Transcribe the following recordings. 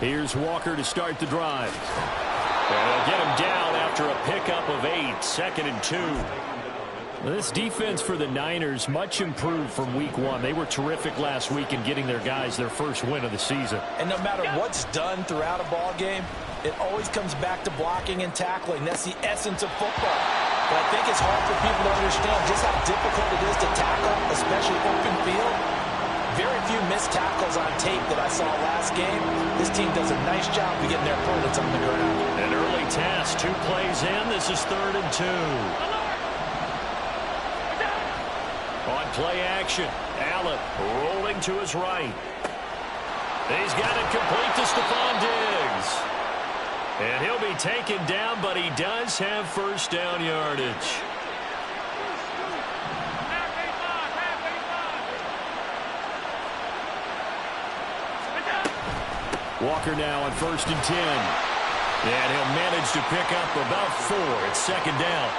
Here's Walker to start the drive. And they'll get him down after a pickup of 8, 2nd and 2. This defense for the Niners much improved from week 1. They were terrific last week in getting their guys their first win of the season. And no matter what's done throughout a ball game, it always comes back to blocking and tackling. That's the essence of football. But I think it's hard for people to understand just how difficult it is to tackle, especially open field. Very few missed tackles on tape that I saw last game. This team does a nice job of getting their opponents on the ground. An early task, 2 plays in. This is 3rd and 2. On play action, Allen rolling to his right. He's got it complete to Stephon Diggs. And he'll be taken down, but he does have first down yardage. Walker now on 1st and 10. And he'll manage to pick up about 4. It's 2nd down.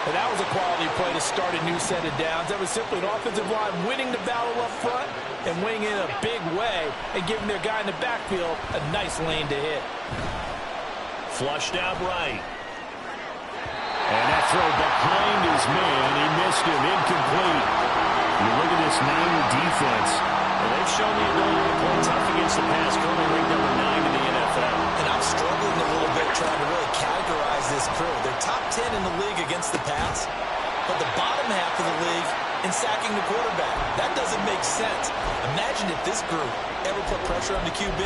And that was a quality play to start a new set of downs. That was simply an offensive line winning the battle up front and winning in a big way and giving their guy in the backfield a nice lane to hit. Flushed out right. And that throw behind his man. He missed him. Incomplete. You look at this Niner defense. Well, they've shown the ability to play tough against the pass, currently ranked number 9 in the NFL. And I'm struggling a little bit trying to really categorize this crew. They're top 10 in the league against the pass, but the bottom half of the league in sacking the quarterback. That doesn't make sense. Imagine if this group ever put pressure on the QB,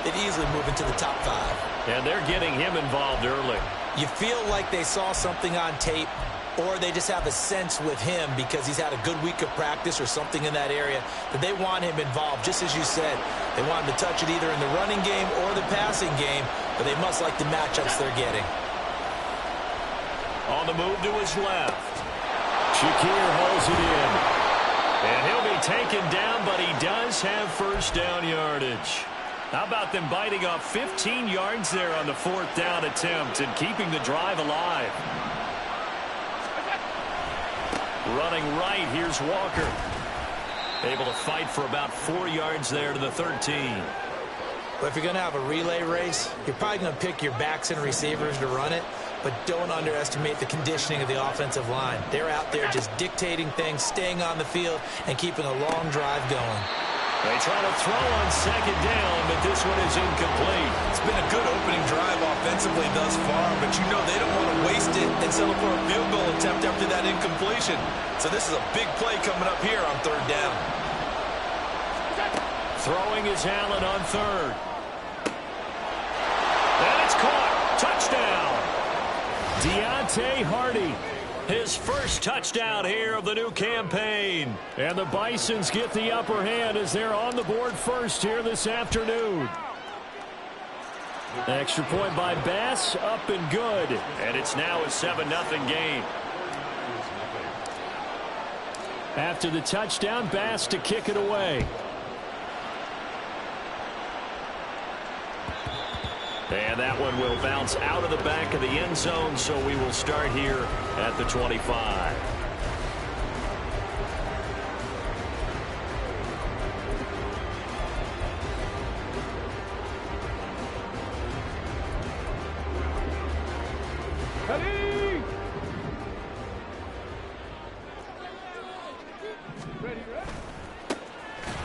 they'd easily move into the top 5. And they're getting him involved early. You feel like they saw something on tape, or they just have a sense with him because he's had a good week of practice or something in that area that they want him involved. Just as you said, they want him to touch it either in the running game or the passing game, but they must like the matchups they're getting. On the move to his left. Shakir holds it in. And he'll be taken down, but he does have first down yardage. How about them biting off 15 yards there on the 4th down attempt and keeping the drive alive? Running right, here's Walker. Able to fight for about 4 yards there to the 13. But if you're going to have a relay race, you're probably going to pick your backs and receivers to run it, but don't underestimate the conditioning of the offensive line. They're out there just dictating things, staying on the field, and keeping a long drive going. They try to throw on 2nd down, but this one is incomplete. It's been a good opening drive offensively thus far, but you know they don't want to waste it and settle for a field goal attempt after that incompletion. So this is a big play coming up here on 3rd down. Throwing is Allen on 3rd. And it's caught. Touchdown. Deontay Hardy. His first touchdown here of the new campaign. And the Bisons get the upper hand as they're on the board first here this afternoon. Extra point by Bass, up and good. And it's now a 7-0 game. After the touchdown, Bass to kick it away. And that one will bounce out of the back of the end zone, so we will start here at the 25.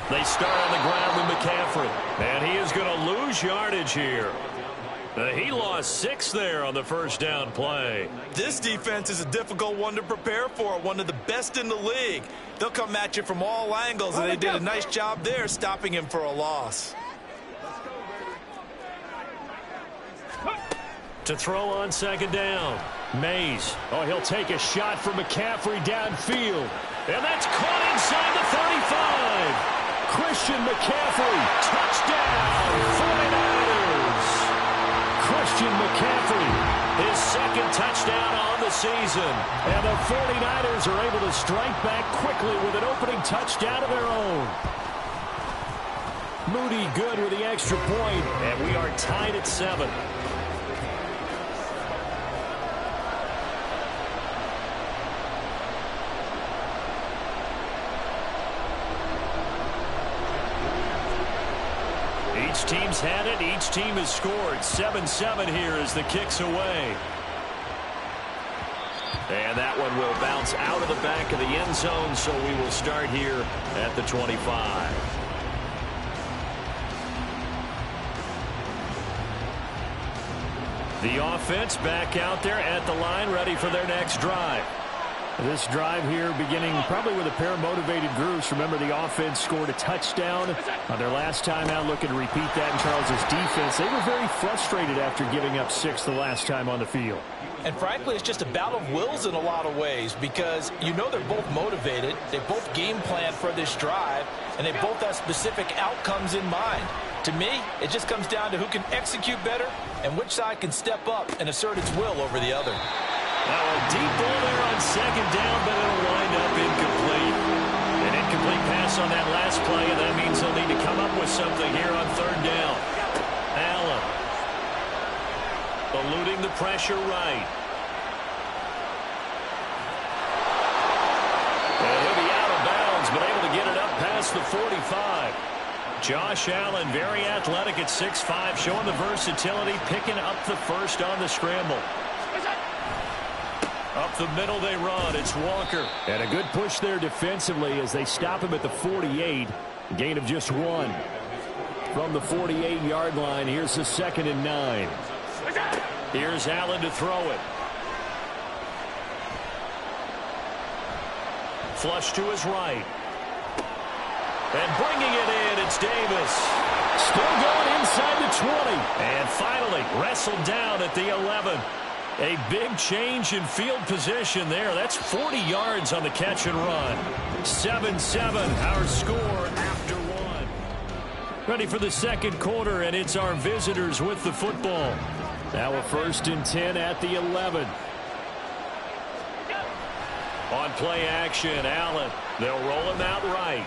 They start on the ground with McCaffrey, and he is going to lose yardage here. He lost 6 there on the first down play. This defense is a difficult one to prepare for, one of the best in the league. They'll come at you from all angles, and they did a nice job there stopping him for a loss. To throw on 2nd down. Mays. Oh, he'll take a shot from McCaffrey downfield. And that's caught inside the 35. Christian McCaffrey. Touchdown. 49ers. Christian McCaffrey, his 2nd touchdown on the season. And the 49ers are able to strike back quickly with an opening touchdown of their own. Moody good with the extra point, and we are tied at 7. He Each team's had it. Each team has scored. 7-7 here as the kick's away. And that one will bounce out of the back of the end zone, so we will start here at the 25. The offense back out there at the line, ready for their next drive. This drive here beginning probably with a pair of motivated groups. Remember, the offense scored a touchdown on their last time out, looking to repeat that in Charles's defense. They were very frustrated after giving up 6 the last time on the field. And frankly, it's just a battle of wills in a lot of ways, because you know they're both motivated, they both game plan for this drive, and they both have specific outcomes in mind. To me, it just comes down to who can execute better and which side can step up and assert its will over the other. Now a deep ball there on second down, but it'll wind up incomplete. An incomplete pass on that last play, and that means they'll need to come up with something here on third down. Allen eluding the pressure right. And he'll be out of bounds, but able to get it up past the 45. Josh Allen, very athletic at 6'5", showing the versatility, picking up the first on the scramble. Up the middle they run. It's Walker. And a good push there defensively as they stop him at the 48. A gain of just 1. From the 48-yard line, here's the 2nd and 9. Here's Allen to throw it. Flush to his right. And bringing it in, it's Davis. Still going inside the 20. And finally wrestled down at the 11. A big change in field position there. That's 40 yards on the catch and run. 7-7, our score after 1. Ready for the second quarter, and it's our visitors with the football. Now a 1st and 10 at the 11. On play action, Allen. They'll roll him out right.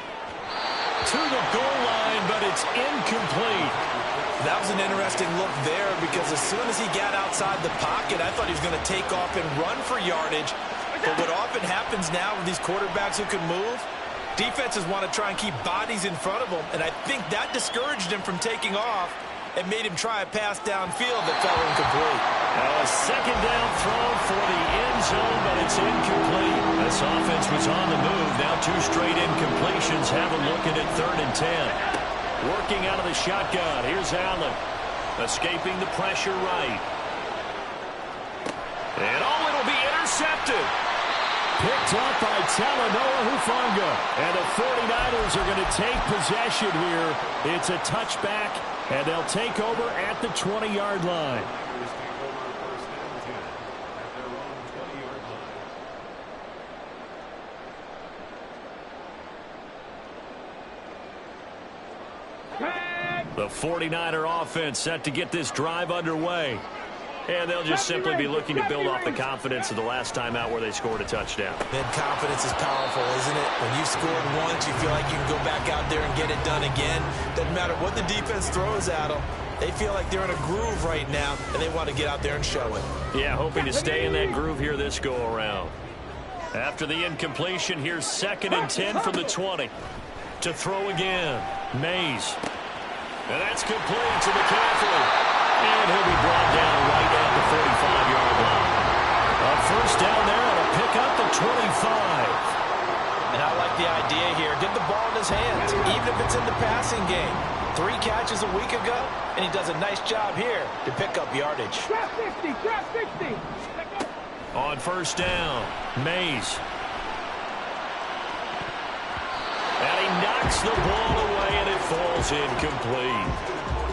To the goal line, but it's incomplete. That was an interesting look there, because as soon as he got outside the pocket, I thought he was going to take off and run for yardage. But what often happens now with these quarterbacks who can move, defenses want to try and keep bodies in front of them, and I think that discouraged him from taking off and made him try a pass downfield that fell incomplete. Now a second down throw for the end zone, but it's incomplete. This offense was on the move. Now 2 straight incompletions. Have a look at it, 3rd and 10. Working out of the shotgun. Here's Allen. Escaping the pressure right. And it'll be intercepted. Picked up by Talanoa Hufanga. And the 49ers are going to take possession here. It's a touchback, and they'll take over at the 20-yard line. The 49er offense set to get this drive underway. And they'll just simply be looking to build off the confidence of the last time out where they scored a touchdown. Then confidence is powerful, isn't it? When you've scored once, you feel like you can go back out there and get it done again. Doesn't matter what the defense throws at them. They feel like they're in a groove right now, and they want to get out there and show it. Yeah, hoping to stay in that groove here this go-around. After the incompletion, here's 2nd and 10 from the 20. To throw again, Mays. And that's complete to McCaffrey. And he'll be brought down right at the 45-yard line. A 1st down there and a pickup at 25. And I like the idea here. Get the ball in his hands, even if it's in the passing game. 3 catches a week ago, and he does a nice job here to pick up yardage. Drop 60, drop 60. On 1st down, Mays. And he knocks the ball away, and it falls incomplete.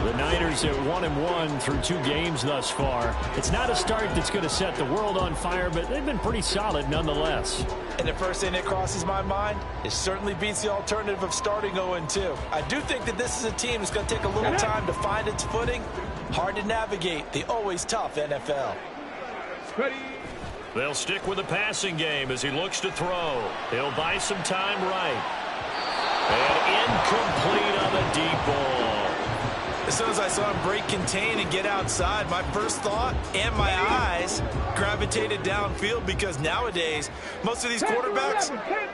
The Niners at 1-1 through 2 games thus far. It's not a start that's going to set the world on fire, but they've been pretty solid nonetheless. And the first thing that crosses my mind, it certainly beats the alternative of starting 0-2. I do think that this is a team that's going to take a little time to find its footing. Hard to navigate the always tough NFL. They'll stick with the passing game as he looks to throw. He'll buy some time right. And incomplete on the deep ball. As soon as I saw him break contain and get outside, my first thought and my eyes gravitated downfield, because nowadays, most of these quarterbacks,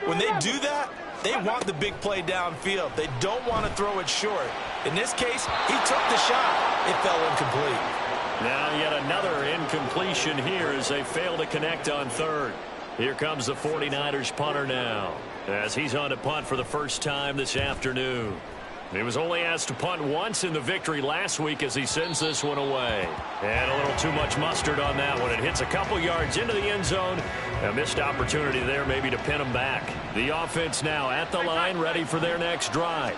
when they do that, They want the big play downfield. They don't want to throw it short. In this case, he took the shot. It fell incomplete. Now yet another incompletion here as they fail to connect on third. Here comes the 49ers punter now, as he's on to punt for the first time this afternoon. He was only asked to punt once in the victory last week as he sends this one away. And a little too much mustard on that one. It hits a couple yards into the end zone. A missed opportunity there maybe to pin him back. The offense now at the line, ready for their next drive.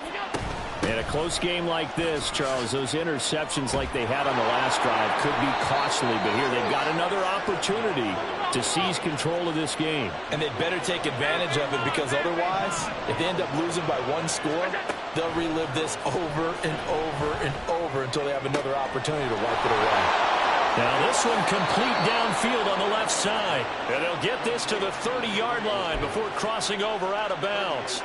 In a close game like this, Charles, those interceptions like they had on the last drive could be costly, but here they've got another opportunity to seize control of this game. And they better take advantage of it, because otherwise, if they end up losing by one score, they'll relive this over and over and over until they have another opportunity to wipe it away. Now this one complete downfield on the left side. And they'll get this to the 30-yard line before crossing over out of bounds.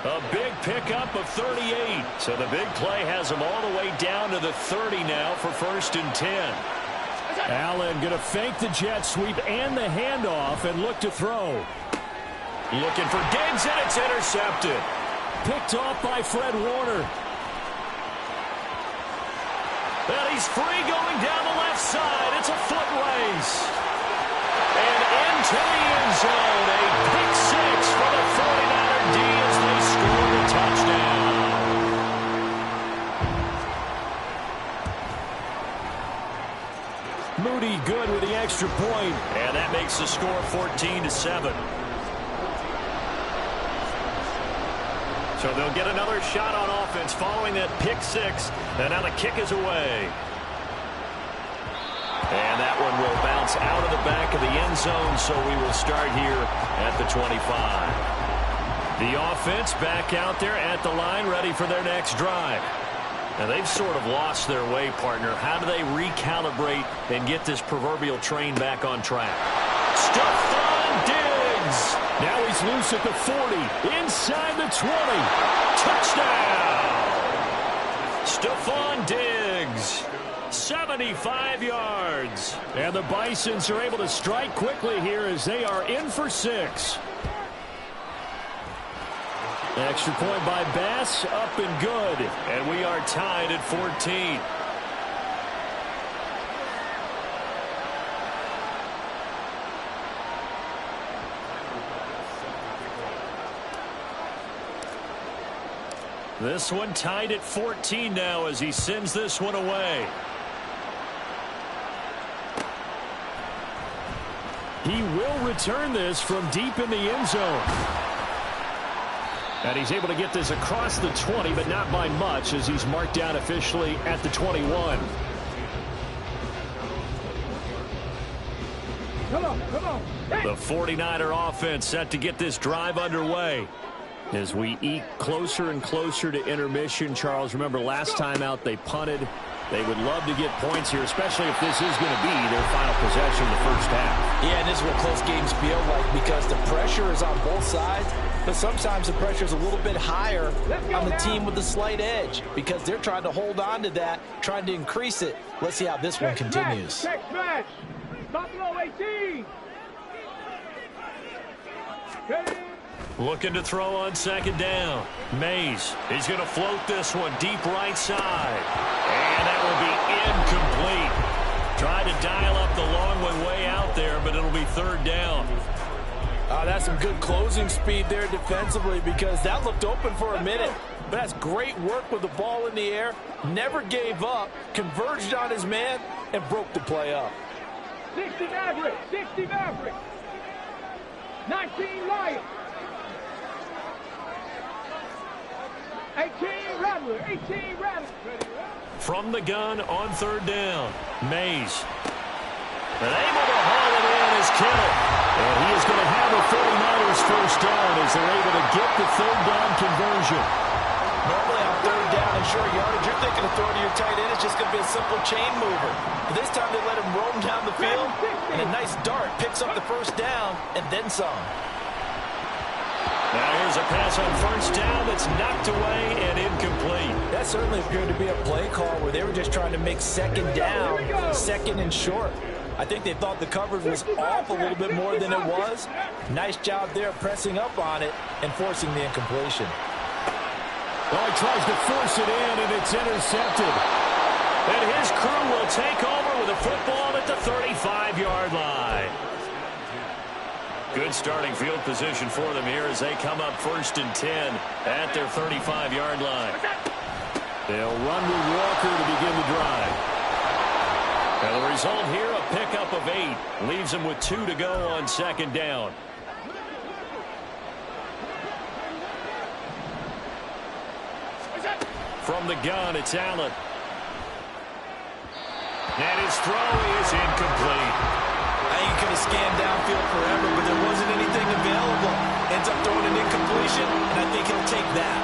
A big pickup of 38. So the big play has them all the way down to the 30 now for 1st and 10. Allen going to fake the jet sweep and the handoff and look to throw. Looking for Diggs, and it's intercepted. Picked off by Fred Warner. And he's free going down the left side. It's a foot race. And into the end zone. A pick six for the 49er D as they score the touchdown. Moody good with the extra point. And that makes the score 14-7. So they'll get another shot on offense following that pick six. And now the kick is away. And that one will bounce out of the back of the end zone, so we will start here at the 25. The offense back out there at the line, ready for their next drive. Now they've sort of lost their way, partner. How do they recalibrate and get this proverbial train back on track? Stephon Diggs! Now he's loose at the 40, inside the 20. Touchdown! Stephon Diggs, 75 yards. And the Bisons are able to strike quickly here as they are in for 6. Extra point by Bass, up and good. And we are tied at 14. This one tied at 14 now as he sends this one away. He will return this from deep in the end zone. And he's able to get this across the 20, but not by much, as he's marked down officially at the 21. Come on, come on. Hey. The 49er offense set to get this drive underway. As we eke closer and closer to intermission, Charles, remember last time out they punted. They would love to get points here, especially if this is going to be their final possession in the first half. Yeah, and this is what close games feel like, because the pressure is on both sides, but sometimes the pressure is a little bit higher on the team with the slight edge, because they're trying to hold on to that, trying to increase it. Let's see how this one continues. Check smash. Top low 18. Okay. Looking to throw on second down. Mays, he's going to float this one deep right side. And that will be incomplete. Tried to dial up the long one way out there, but it'll be third down. That's some good closing speed there defensively, because that looked open for a minute. But that's great work with the ball in the air. Never gave up, converged on his man, and broke the play up. 60 Maverick, 60 Maverick. 19 Lions. 18 Rattler, 18 Rattler. From the gun on third down, Mays. And able to haul it in is Kittle. And he is going to have the 49ers first down as they're able to get the third down conversion. Normally on third down and short yardage, you're thinking of throwing to your tight end. It's just going to be a simple chain mover. But this time they let him roam down the field, and a nice dart picks up the first down and then some. Now here's a pass on first down that's knocked away and incomplete. That certainly appeared to be a play call where they were just trying to make second down, second and short. I think they thought the coverage was off a little bit more than it was. Nice job there pressing up on it and forcing the incompletion. Well, he tries to force it in, and it's intercepted. And his crew will take over with a football at the 35-yard line. Good starting field position for them here as they come up 1st and 10 at their 35-yard line. They'll run with Walker to begin the drive. And the result here, a pickup of 8. Leaves them with 2 to go on 2nd down. From the gun, it's Allen. And his throw is incomplete. I think he could have scanned downfield forever, but there wasn't anything available. Ends up throwing an incompletion, and I think he'll take that.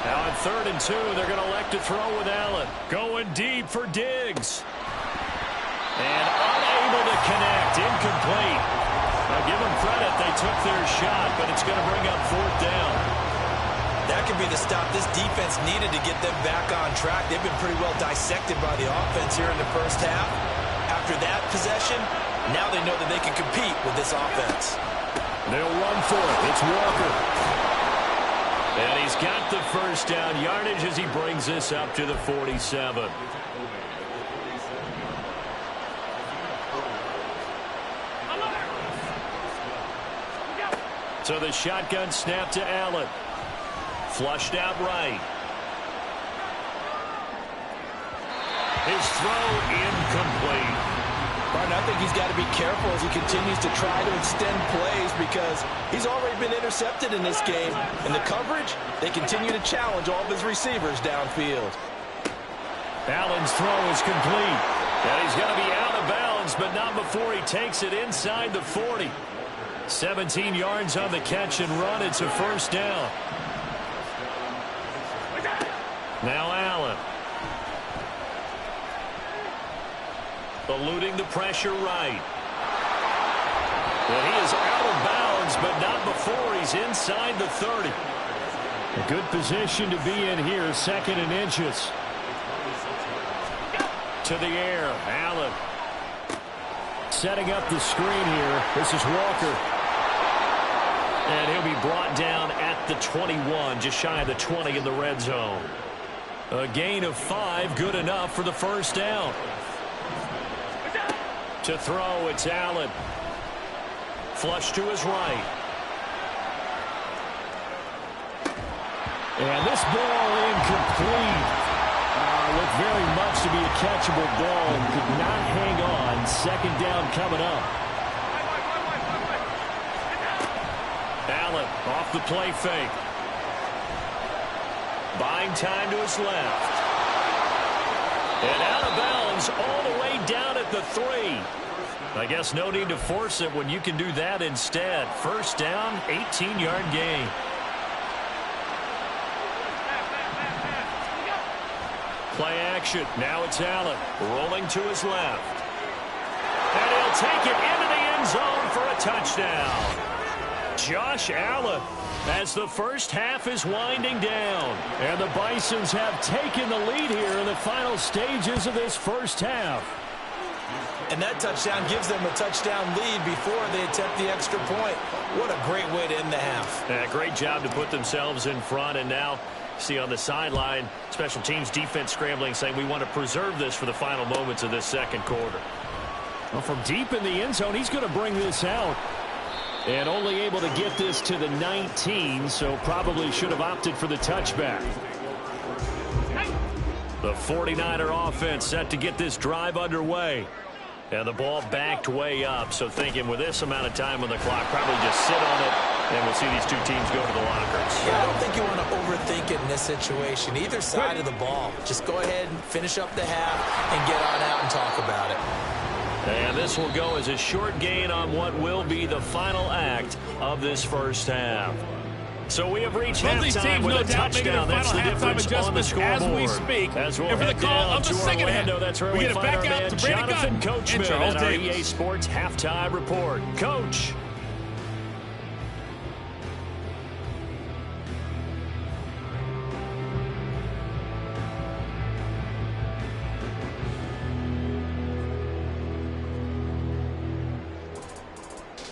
Now on 3rd and 2, they're going to elect to throw with Allen. Going deep for Diggs. And unable to connect. Incomplete. Now give them credit. They took their shot, but it's going to bring up 4th down. That could be the stop this defense needed to get them back on track. They've been pretty well dissected by the offense here in the first half. After that possession, now they know that they can compete with this offense. They'll run for it. It's Walker. And he's got the 1st down yardage as he brings this up to the 47. So the shotgun snap to Allen. Flushed out right. His throw incomplete. Martin, I think he's got to be careful as he continues to try to extend plays because he's already been intercepted in this game. In the coverage, they continue to challenge all of his receivers downfield. Allen's throw is complete. And he's going to be out of bounds, but not before he takes it inside the 40. 17 yards on the catch and run. It's a 1st down. Now Allen. Eluding the pressure right. And he is out of bounds, but not before he's inside the 30. A good position to be in here, 2nd and inches. To the air, Allen. Setting up the screen here. This is Walker. And he'll be brought down at the 21, just shy of the 20 in the red zone. A gain of 5, good enough for the 1st down. To throw, it's Allen. Flush to his right. And this ball incomplete. Looked very much to be a catchable ball and could not hang on. 2nd down coming up. Allen off the play fake. Buying time to his left. And out of bounds all the way down at the 3. I guess no need to force it when you can do that instead. 1st down, 18-yard gain. Play action. Now it's Allen rolling to his left. And he'll take it into the end zone for a touchdown. Josh Allen, as the first half is winding down. And the Bisons have taken the lead here in the final stages of this first half. And that touchdown gives them a touchdown lead before they attempt the extra point. What a great way to end the half. Yeah, great job to put themselves in front. And now, see on the sideline, special teams defense scrambling, saying we want to preserve this for the final moments of this 2nd quarter. Well, from deep in the end zone, he's going to bring this out. And only able to get this to the 19, so probably should have opted for the touchback. The 49er offense set to get this drive underway. And the ball backed way up, so thinking with this amount of time on the clock, probably just sit on it, and we'll see these two teams go to the lockers. Yeah, I don't think you want to overthink it in this situation. Either side of the ball. Just go ahead and finish up the half and get on out and talk about it. And this will go as a short gain on what will be the final act of this first half. So we have reached halftime with a touchdown. That's the difference on the scoreboard. As we speak. As we'll and for the head call down of the to second Orlando, half, that's where we we get it find back our out man to Brandon Jonathan Gunn Coachman and Charles at our Davis. EA Sports Halftime Report. Coach.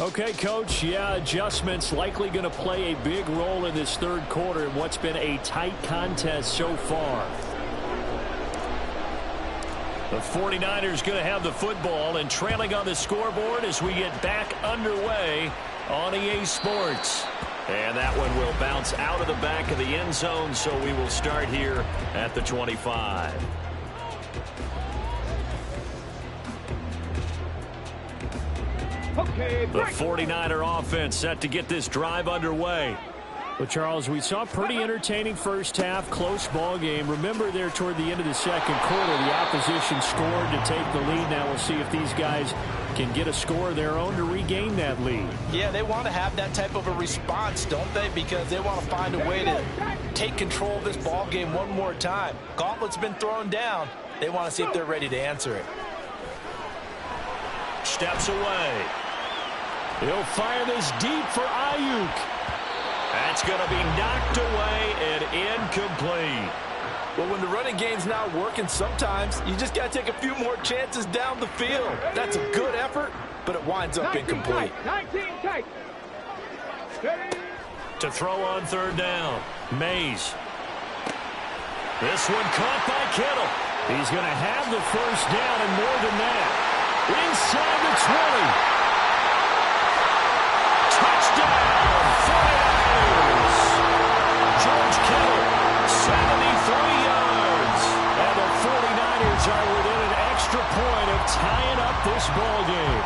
Okay, Coach, yeah, adjustments likely going to play a big role in this third quarter in what's been a tight contest so far. The 49ers going to have the football and trailing on the scoreboard as we get back underway on EA Sports. And that one will bounce out of the back of the end zone, so we will start here at the 25. The 49er offense set to get this drive underway. Well, Charles, we saw a pretty entertaining first half, close ball game. Remember there toward the end of the second quarter, the opposition scored to take the lead. Now we'll see if these guys can get a score of their own to regain that lead. Yeah, they want to have that type of a response, don't they? Because they want to find a way to take control of this ball game one more time. Gauntlet's been thrown down. They want to see if they're ready to answer it. Steps away. He'll fire this deep for Ayuk. That's going to be knocked away and incomplete. Well, when the running game's not working, sometimes you just got to take a few more chances down the field. That's a good effort, but it winds up incomplete. 19 tight. To throw on third down, Mays. This one caught by Kittle. He's going to have the first down and more than that. Inside the 20. Touchdown, 49ers. George Kittle, 73 yards. And the 49ers are within an extra point of tying up this ball game.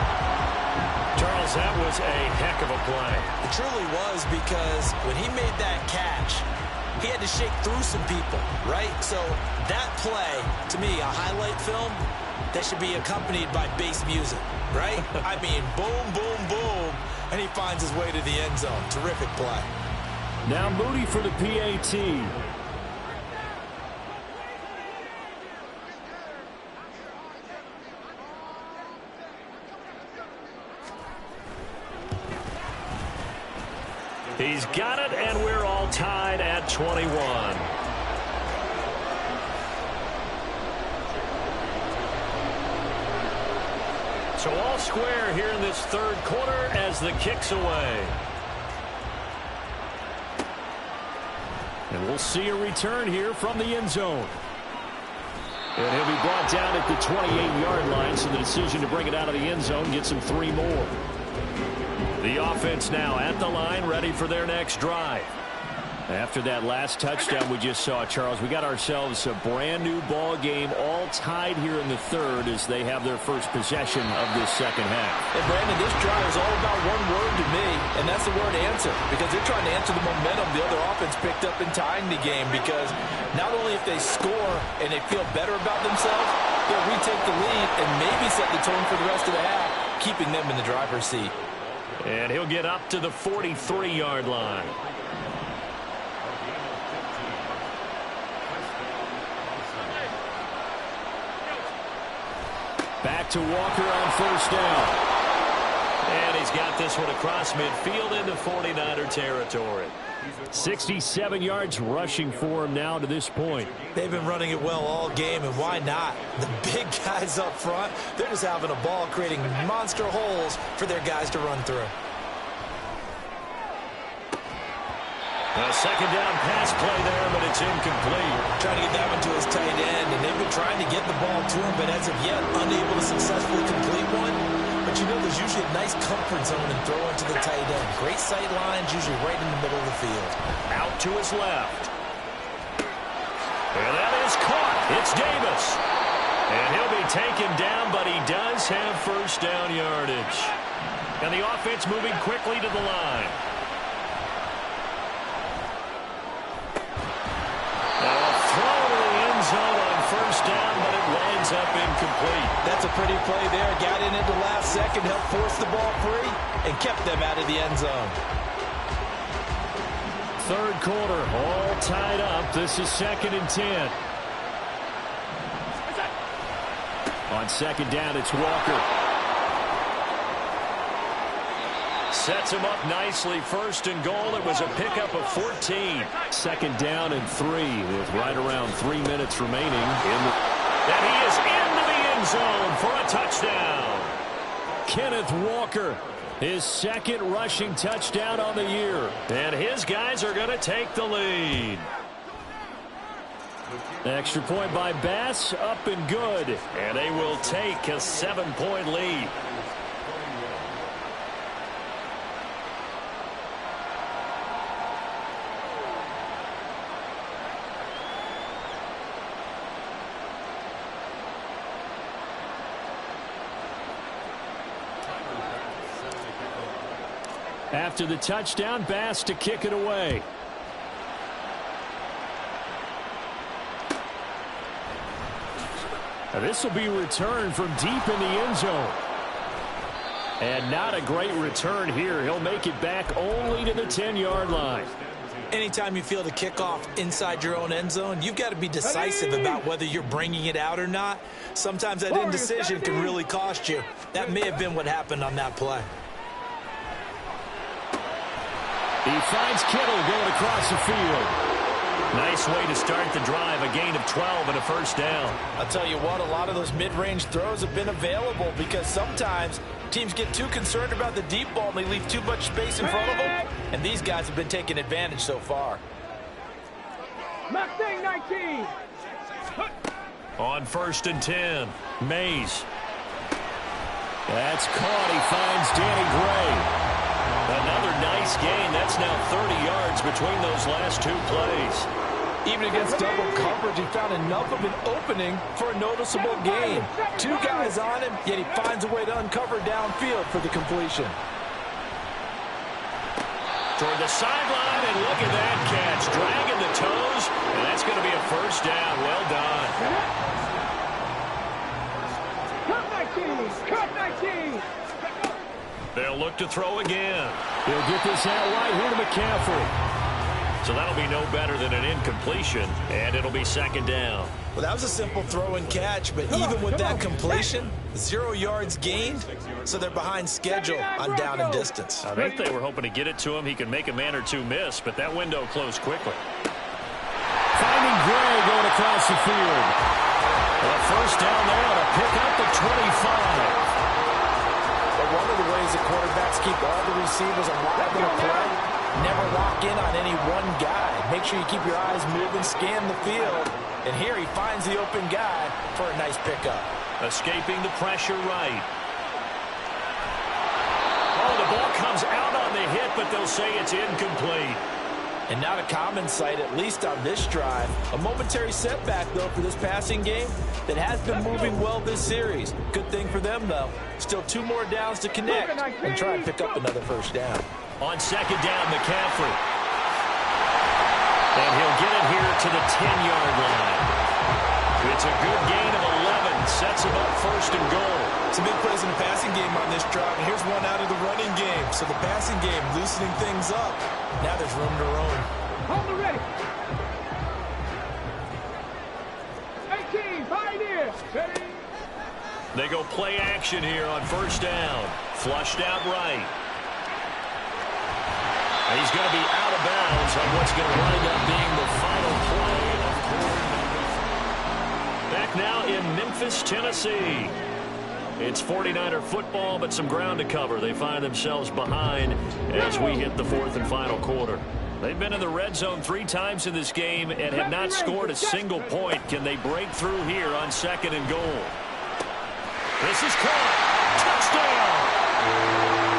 Charles, that was a heck of a play. It truly was, because when he made that catch, he had to shake through some people, right? So that play, to me, a highlight film, that should be accompanied by bass music, right? I mean, boom, boom, boom, and he finds his way to the end zone. Terrific play. Now Moody for the PAT. He's got it, and we're all tied at 21. So all square here in this third quarter as the kick's away. And we'll see a return here from the end zone. And he'll be brought down at the 28-yard line, so the decision to bring it out of the end zone gets him 3 more. The offense now at the line, ready for their next drive. After that last touchdown we just saw, Charles, we got ourselves a brand-new ball game, all tied here in the third as they have their first possession of this second half. And, Brandon, this drive is all about one word to me, and that's the word answer, because they're trying to answer the momentum the other offense picked up in tying the game, because not only if they score and they feel better about themselves, they'll retake the lead and maybe set the tone for the rest of the half, keeping them in the driver's seat. And he'll get up to the 43-yard line. Back to Walker on first down. And he's got this one across midfield into 49er territory. 67 yards rushing for him now to this point. They've been running it well all game, and why not? The big guys up front, they're just having a ball, creating monster holes for their guys to run through. A second down pass play there, but it's incomplete. Trying to get that one to his tight end, and they've been trying to get the ball to him, but as of yet, unable to successfully complete one. But you know, there's usually a nice comfort zone and throw into the tight end. Great sight lines, usually right in the middle of the field. Out to his left. And that is caught. It's Davis. And he'll be taken down, but he does have first down yardage. And the offense moving quickly to the line. Zone on first down, but it winds up incomplete. That's a pretty play there. Got in at the last second, helped force the ball free, and kept them out of the end zone. Third quarter, all tied up. This is 2nd and 10. On second down, it's Walker. Sets him up nicely. First and goal. It was a pickup of 14. Second down and 3 with right around 3 minutes remaining. And he is into the end zone for a touchdown. Kenneth Walker His second rushing touchdown on the year. And his guys are going to take the lead. Extra point by Bass, up and good. And they will take a 7-point lead. After the touchdown, Bass to kick it away. This will be returned from deep in the end zone. And not a great return here. He'll make it back only to the 10-yard line. Anytime you feel the kickoff inside your own end zone, you've got to be decisive about whether you're bringing it out or not. Sometimes that indecision can really cost you. That may have been what happened on that play. He finds Kittle going across the field. Nice way to start the drive, a gain of 12 and a first down. I'll tell you what, a lot of those mid-range throws have been available because sometimes teams get too concerned about the deep ball and they leave too much space in front of them, and these guys have been taking advantage so far. Mustang 19. On 1st and 10, Mays. That's caught. He finds Danny Gray. Another nice gain. That's now 30 yards between those last two plays. Even against double coverage, he found enough of an opening for a noticeable gain. Two guys on him, yet he finds a way to uncover downfield for the completion. Toward the sideline, and look at that catch. Dragging the toes, and that's going to be a first down. Well done. Cut 19. They'll look to throw again. He'll get this out right here to McCaffrey. So that'll be no better than an incompletion, and it'll be second down. Well, that was a simple throw and catch, but even with that completion, 0 yards gained, so they're behind schedule on down and distance. I think they were hoping to get it to him. He could make a man or two miss, but that window closed quickly. Finding Gray going across the field. A first down there on a pickup at 25. But one of the ways the quarterbacks keep all the receivers alive in a play, never lock in on any one guy. Make sure you keep your eyes moving, scan the field. And here he finds the open guy for a nice pickup. Escaping the pressure right. Oh, the ball comes out on the hit, but they'll say it's incomplete. And not a common sight, at least on this drive. A momentary setback, though, for this passing game that has been moving well this series. Good thing for them, though. Still 2 more downs to connect and try and pick up another first down. On second down, McCaffrey. And he'll get it here to the 10-yard line. It's a good gain of 11. Sets him up first and goal. Some big plays in the passing game on this drive, and here's one out of the running game. So the passing game loosening things up. Now there's room to roam. Hold it ready. 18, Pioneer. They go play action here on first down. Flushed out right. And he's going to be out of bounds on what's going to wind up being the final play. Back now in Memphis, Tennessee. It's 49er football, but some ground to cover. They find themselves behind as we hit the 4th and final quarter. They've been in the red zone 3 times in this game and have not scored a single point. Can they break through here on 2nd and goal? This is caught. Touchdown!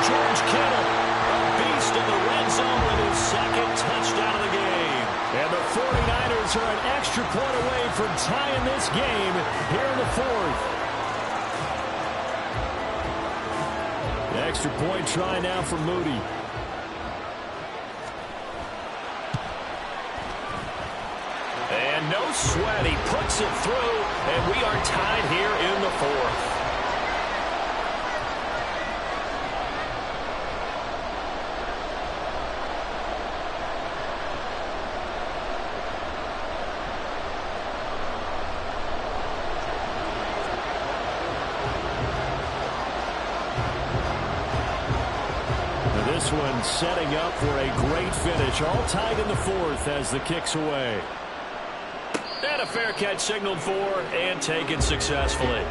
George Kittle, a beast in the red zone with his 2nd touchdown of the game. And the 49ers are an extra point away from tying this game here in the 4th. Extra point try now for Moody. And no sweat. He puts it through, and we are tied here in the 4th. This one setting up for a great finish. All tied in the 4th as the kick's away. And a fair catch signaled for and taken successfully.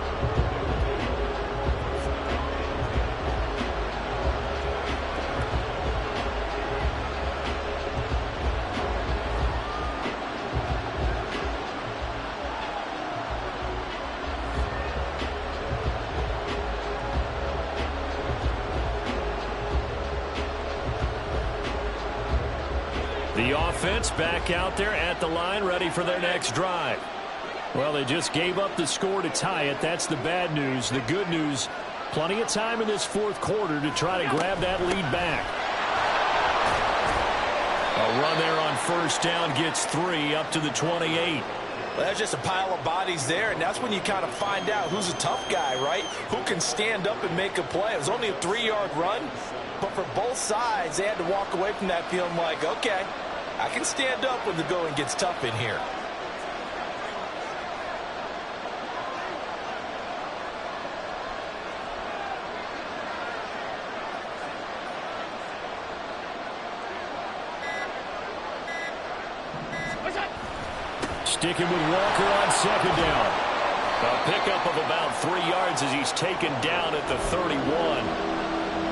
offense back out there at the line, ready for their next drive. Well, they just gave up the score to tie it. That's the bad news. The good news, plenty of time in this fourth quarter to try to grab that lead back. A run there on first down gets 3 up to the 28. Well, that's just a pile of bodies there, and that's when you kind of find out who's a tough guy, right? Who can stand up and make a play. It was only a 3-yard run, but for both sides, they had to walk away from that feeling like, okay, I can stand up when the going gets tough in here. Sticking with Walker on second down. A pickup of about 3 yards as he's taken down at the 31.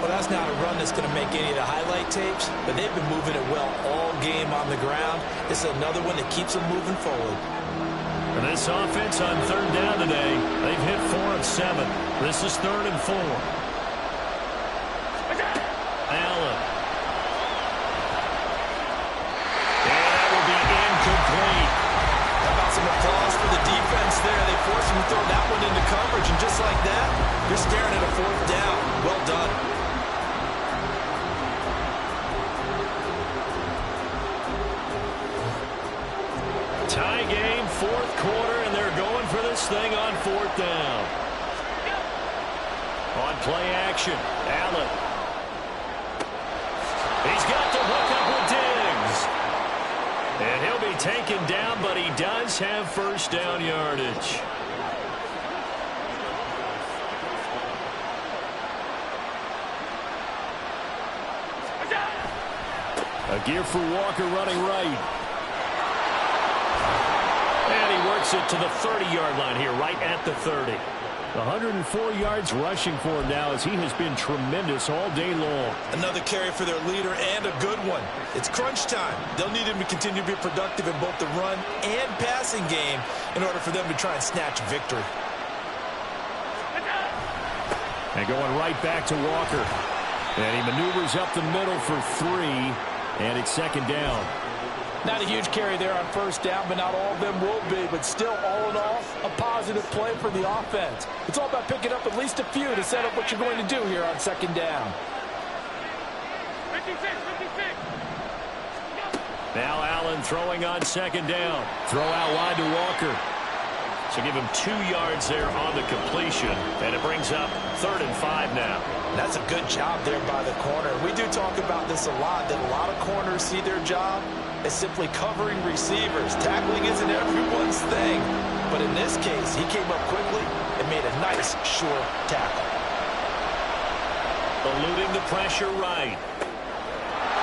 Well, that's not a run that's going to make any of the highlight tapes, but they've been moving it well all game on the ground. This is another one that keeps them moving forward. And this offense on third down today, they've hit 4 of 7. This is 3rd and 4. Allen. And that will be incomplete. Some applause for the defense there. They forced him to throw that one into coverage, and just like that, you're staring at a 4th down. Well done. Tie game, 4th quarter, and they're going for this thing on 4th down. On play action, Allen. He's got the hook up with Diggs. And he'll be taken down, but he does have first down yardage. A gear for Walker running right. And he works it to the 30-yard line here, right at the 30. 104 yards rushing for him now as he has been tremendous all day long. Another carry for their leader and a good one. It's crunch time. They'll need him to continue to be productive in both the run and passing game in order for them to try and snatch victory. And going right back to Walker. And he maneuvers up the middle for 3, and it's 2nd down. Not a huge carry there on first down, but not all of them will be. But still, all in all, a positive play for the offense. It's all about picking up at least a few to set up what you're going to do here on 2nd down. 56. Now Allen throwing on 2nd down. Throw out wide to Walker. So give him 2 yards there on the completion. And it brings up 3rd and 5 now. That's a good job there by the corner. We do talk about this a lot, that a lot of corners see their job as simply covering receivers. Tackling isn't everyone's thing. But in this case, he came up quickly and made a nice, short tackle. Eluding the pressure right.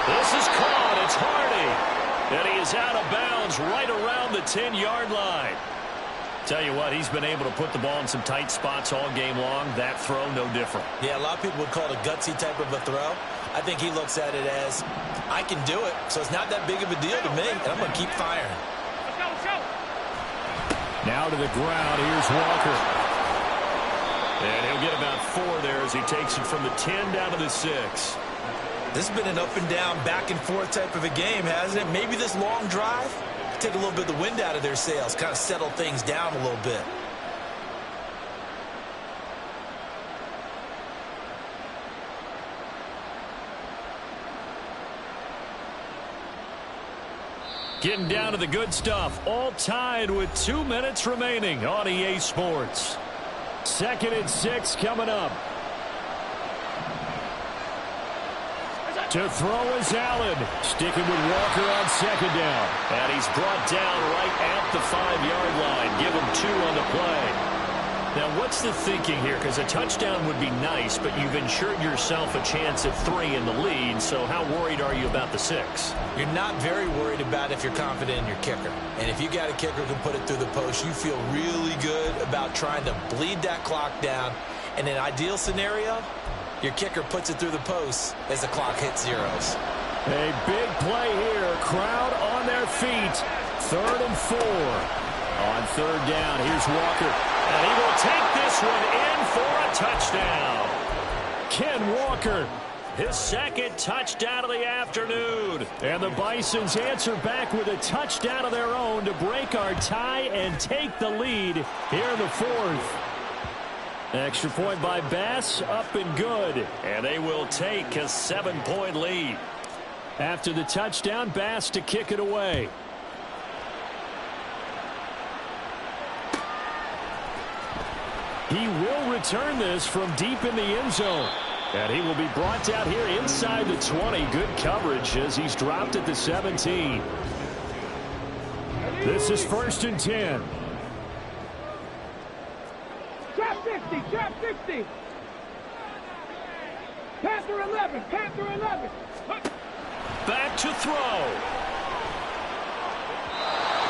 This is caught. It's Hardy. And he is out of bounds right around the 10-yard line. Tell you what, he's been able to put the ball in some tight spots all game long. That throw, no different. Yeah, a lot of people would call it a gutsy type of a throw. I think he looks at it as, I can do it, so it's not that big of a deal to me, and I'm going to keep firing. Let's go. Now to the ground. Here's Walker. And he'll get about 4 there as he takes it from the 10 down to the 6. This has been an up and down, back and forth type of a game, hasn't it? Maybe this long drive take a little bit of the wind out of their sails, kind of settle things down a little bit. Getting down to the good stuff. All tied with 2 minutes remaining on EA Sports. 2nd and 6 coming up. To throw is Allen. Sticking with Walker on 2nd down. And he's brought down right at the 5-yard line. Give him 2 on the play. Now, what's the thinking here? Because a touchdown would be nice, but you've ensured yourself a chance at 3 in the lead. So how worried are you about the 6? You're not very worried about if you're confident in your kicker. And if you got a kicker who can put it through the post, you feel really good about trying to bleed that clock down. In an ideal scenario, your kicker puts it through the post as the clock hits zeros. A big play here. Crowd on their feet. 3rd and 4. On 3rd down, here's Walker. And he will take this one in for a touchdown. Ken Walker his second touchdown of the afternoon. And the Bisons answer back with a touchdown of their own to break our tie and take the lead here in the fourth. Extra point by Bass, up and good. And they will take a 7-point lead. After the touchdown, Bass to kick it away. He will return this from deep in the end zone. And he will be brought down here inside the 20. Good coverage as he's dropped at the 17. This is 1st and 10. Trap 50, trap 50. Panther 11, Panther 11. Back to throw.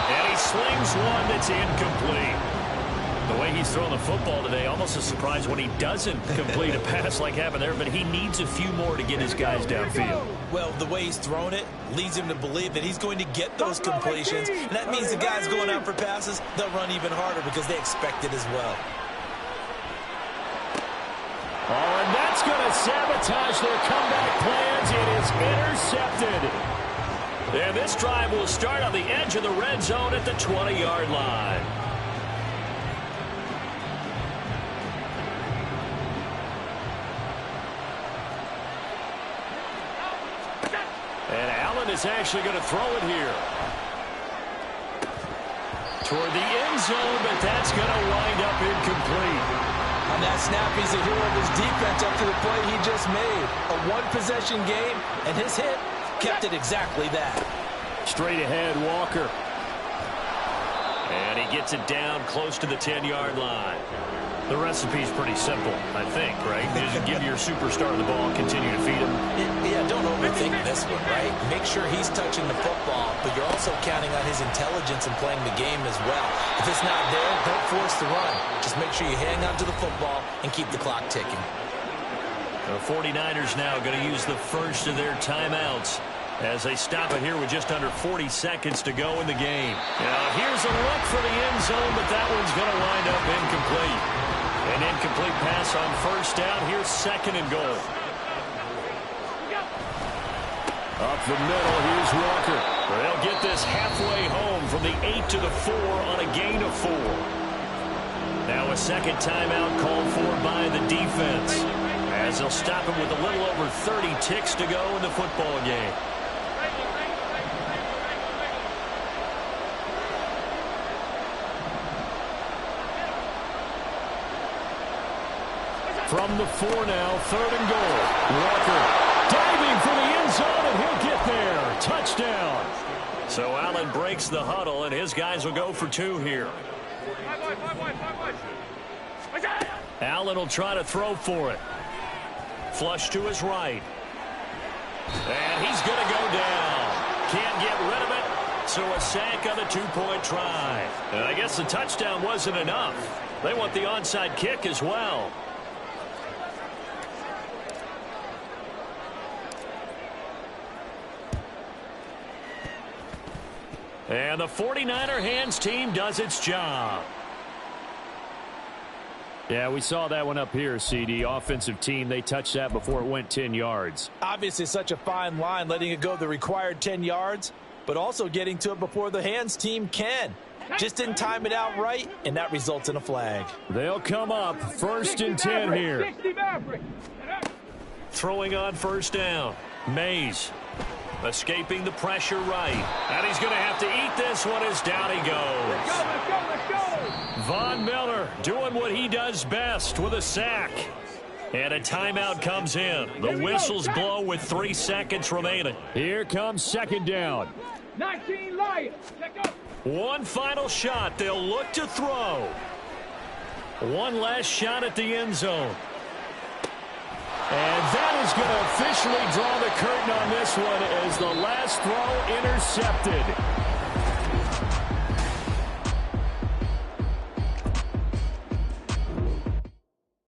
And he slings one that's incomplete. The way he's throwing the football today, almost a surprise when he doesn't complete a pass like happened there, but he needs a few more to get his guys downfield. Well, the way he's thrown it leads him to believe that he's going to get those completions, and that means the guys going out for passes, they'll run even harder because they expect it as well. Oh, and that's going to sabotage their comeback plans. It is intercepted. And this drive will start on the edge of the red zone at the 20-yard line. And Allen is actually going to throw it here. Toward the end zone, but that's going to wind up incomplete. On that snap, he's a hero of his defense up to the play he just made. A one-possession game, and his hit kept it exactly that. Straight ahead, Walker. And he gets it down close to the 10-yard line. The recipe's pretty simple, I think, right? Just give your superstar the ball, continue to feed him. Yeah, don't overthink this one, right? Make sure he's touching the football, but you're also counting on his intelligence and playing the game as well. If it's not there, don't force the run. Just make sure you hang on to the football and keep the clock ticking. The 49ers now going to use the first of their timeouts as they stop it here with just under 40 seconds to go in the game. Now, here's a look for the end zone, but that one's going to wind up incomplete. An incomplete pass on first down. Here's 2nd and goal. Up the middle, here's Walker. They'll get this halfway home from the 8 to the 4 on a gain of 4. Now a second timeout called for by the defense, as they'll stop him with a little over 30 ticks to go in the football game. From the 4 now, 3rd and goal. Walker diving for the end zone, and he'll get there. Touchdown. So Allen breaks the huddle, and his guys will go for 2 here. Allen will try to throw for it. Flush to his right. And he's going to go down. Can't get rid of it. So a sack on the 2-point try. And I guess the touchdown wasn't enough. They want the onside kick as well. And the 49er hands team does its job. Yeah, we saw that one up here, CD. Offensive team, they touched that before it went 10 yards. Obviously such a fine line, letting it go the required 10 yards, but also getting to it before the hands team can. Just didn't time it out right, and that results in a flag. They'll come up 1st and 10 here. Throwing on first down. Mays. Escaping the pressure right. And he's going to have to eat this one as down he goes. Let's go. Von Miller doing what he does best with a sack. And a timeout comes in. The whistles blow with 3 seconds remaining. Here comes 2nd down. 19 Lions. One final shot. They'll look to throw. One last shot at the end zone. And that is going to officially draw the curtain on this one as the last throw intercepted.